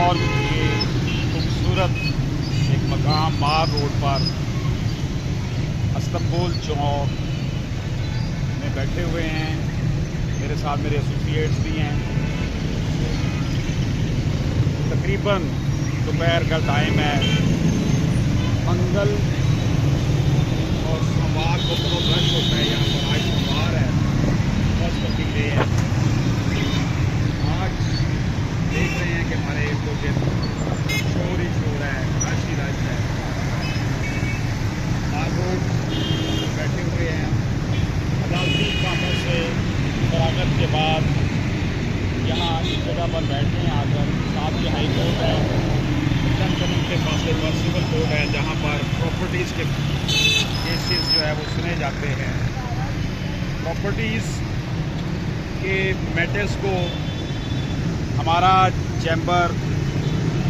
लाहौर के खूबसूरत एक मकाम मार रोड पर इस्तांबुल चौक में बैठे हुए हैं। मेरे साथ मेरे एसोसिएट्स भी हैं। तकरीबन दोपहर का टाइम है। मंगल और सोमवार को बहुत रश होता है यहाँ पर। आज सोमवार है, फर्स्ट वर्किंग डे है। आज देख रहे हैं कि हमारे शोर ही शोर है, रश ही रश है। आप लोग बैठे हुए हैं। अदालती कामों से फरागत के बाद यहाँ इस जगह पर बैठे हैं आकर। साथ ही हाई कोर्ट है, चंद कदम के फासले पर सिविल कोर्ट है जहाँ पर प्रॉपर्टीज़ के केसेस जो है वो सुने जाते हैं। प्रॉपर्टीज़ के मैटर्स को हमारा चैम्बर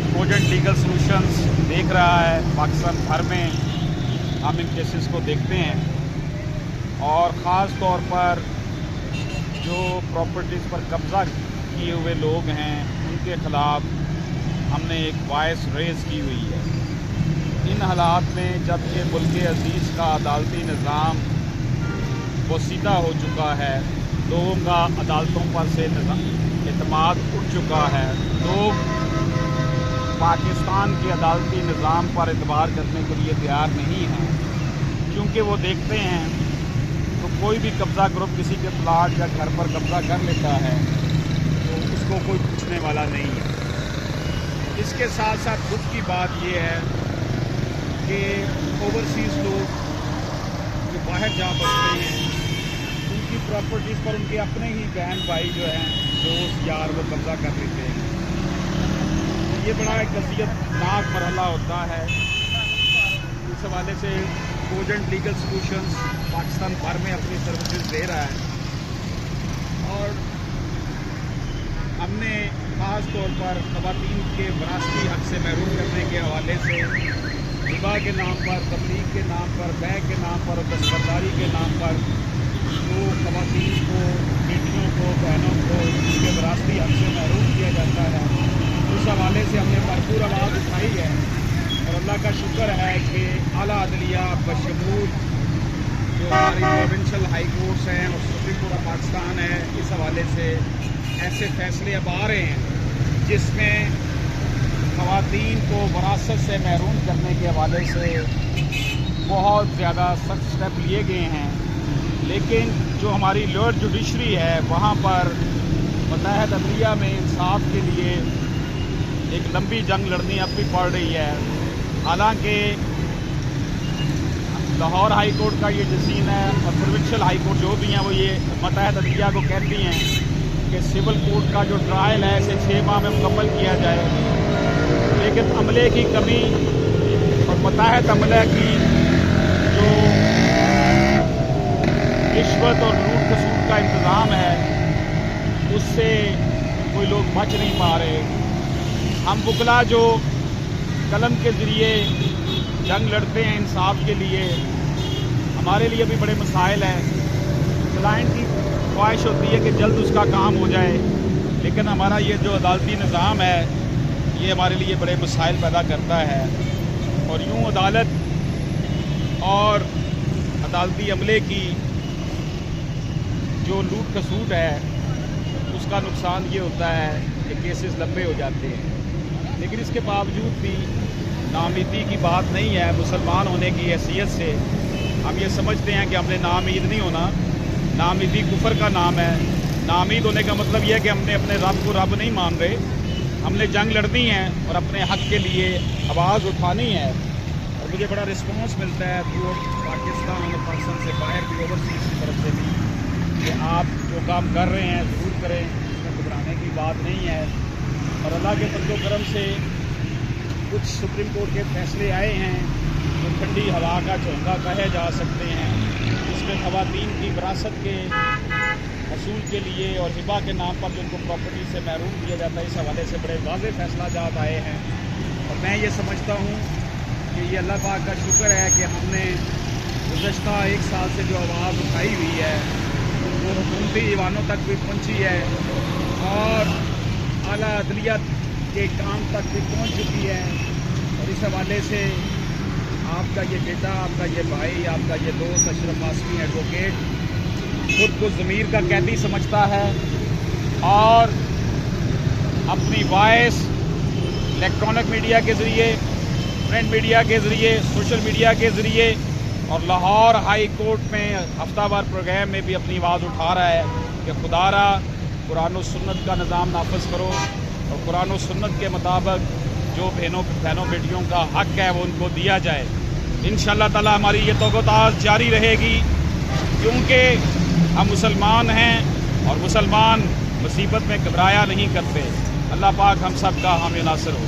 कोजेंट लीगल सॉल्यूशंस देख रहा है। पाकिस्तान भर में हम इन केसेस को देखते हैं और ख़ास तौर पर जो प्रॉपर्टीज़ पर कब्ज़ा किए हुए लोग हैं उनके ख़िलाफ़ हमने एक वॉइस रेज़ की हुई है। इन हालात में जबकि मुल्क अज़ीज़ का अदालती निज़ाम पोसीदा हो चुका है, लोगों का अदालतों पर से एतमाद उठ चुका है, लोग पाकिस्तान के अदालती निज़ाम पर एतबार करने के लिए तैयार नहीं हैं, क्योंकि वो देखते हैं तो कोई भी कब्ज़ा ग्रुप किसी के प्लाट या घर पर कब्ज़ा कर लेता है तो उसको कोई पूछने वाला नहीं है। इसके साथ साथ दुख की बात ये है कि ओवरसीज़ लोग जो बाहर जा बसते हैं उनकी प्रॉपर्टीज़ पर उनके अपने ही बहन भाई जो हैं, दोस्त यार, वो कब्ज़ा कर लेते हैं। ये बड़ा एक अज़ियतनाक मरहला होता है। इस हवाले से कोजेंट लीगल सॉल्यूशंस पाकिस्तान भर में अपनी सर्विसेज दे रहा है और हमने ख़ास तौर पर ख़वातीन के विरासती हक़ से महरूम करने के हवाले से हिबा के नाम पर, तबलीग के नाम पर, बैग के नाम पर और दस्तबरदारी के नाम पर जो ख़वातीन को, बेटियों को, बहनों को उनके विरासती हक़ से महरूम किया जाता है, उस हवाले से हमने भरपूर आवाज़ उठाई है। और अल्लाह का शुक्र है कि आला अदलिया बशमूल जो हमारी प्रोविंशियल हाई कोर्ट्स हैं और सुप्रीम कोर्ट ऑफ पाकिस्तान है, इस हवाले से ऐसे फैसले अब आ रहे हैं जिसमें ख़वातीन को विरासत से महरूम करने के हवाले से बहुत ज़्यादा सख्त स्टेप लिए गए हैं। लेकिन जो हमारी लोअर जुडिशरी है वहाँ पर मुत्तहद अदलिया में इंसाफ के लिए एक लंबी जंग लड़नी अब भी पड़ रही है। हालांकि लाहौर हाई कोर्ट का ये जसीन है और प्रोविंशियल हाई कोर्ट जो भी हैं वो ये मुत्तहद अदलिया को कहती हैं कि सिविल कोर्ट का जो ट्रायल है इसे 6 माह में मुकम्मल किया जाए। लेकिन अमले की कमी और मुत्तहद अमले की जो रिश्वत और लूट खसूट का इंतज़ाम है उससे कोई लोग बच नहीं पा रहे। हम वकला जो कलम के ज़रिए जंग लड़ते हैं इंसाफ के लिए, हमारे लिए भी बड़े मसाइल हैं। क्लाइंट की ख्वाहिश होती है कि जल्द उसका काम हो जाए, लेकिन हमारा ये जो अदालती निज़ाम है ये हमारे लिए बड़े मसाइल पैदा करता है। और यूँ अदालत और अदालती अमले की जो लूट खसूट है उसका नुकसान ये होता है कि केसेस लंबे हो जाते हैं। लेकिन इसके बावजूद भी नाउमीदी की बात नहीं है। मुसलमान होने की हैसियत से हम ये समझते हैं कि हमने नाउमीद नहीं होना। नाउमीदी कुफर का नाम है। नाउमीद होने का मतलब यह है कि हमने अपने रब को रब नहीं मान रहे। हमने जंग लड़नी है और अपने हक़ के लिए आवाज़ उठानी है। और मुझे बड़ा रिस्पॉन्स मिलता है थ्रू पाकिस्तान और पाकिस्तान से बाहर भी, ओवरसीज़ की तरफ से भी, कि आप जो काम कर रहे हैं ज़रूर करें, इसमें घबराने की बात नहीं है। और अल्लाह के फज़ल व करम से कुछ सुप्रीम कोर्ट के फैसले आए हैं जो ठंडी हवा का झोंका कहे जा सकते हैं। इसमें ख़वातीन की विरासत के हसूल के लिए और हिबा के नाम पर जो उनको प्रॉपर्टी से महरूम किया जाता है, इस हवाले से बड़े वाज़ेह फैसला जात आए हैं। और मैं ये समझता हूँ कि ये अल्लाह पाक का शुक्र है कि हमने गुज़श्ता 1 साल से जो आवाज़ उठाई हुई है वो हुकूमती ईवानों तक भी पहुँची है और आला अदलिया کے کام تک بھی پہنچ چکی ہے، اور اس حوالے سے آپ کا یہ بیٹا، آپ کا یہ بھائی، آپ کا یہ دوست اشرف ہاشمی ایڈوکیٹ خود کو ضمیر کا قیدی سمجھتا ہے اور اپنی وائس الیکٹرانک میڈیا کے ذریعے، پرنٹ میڈیا کے ذریعے، سوشل میڈیا کے ذریعے اور لاہور ہائی کورٹ میں ہفتہ وار پروگرام میں بھی اپنی آواز اٹھا رہا ہے کہ خدا را قرآن و سنت کا نظام نافذ کرو اور قرآن و سنت کے مطابق جو بہنوں بیٹیوں کا حق ہے وہ ان کو دیا جائے۔ انشاءاللہ تعالی ہماری یہ توقعات جاری رہے گی، کیونکہ ہم مسلمان ہیں اور مسلمان مصیبت میں گھبرایا نہیں کرتے۔ اللہ پاک ہم سب کا حامی ناصر ہو۔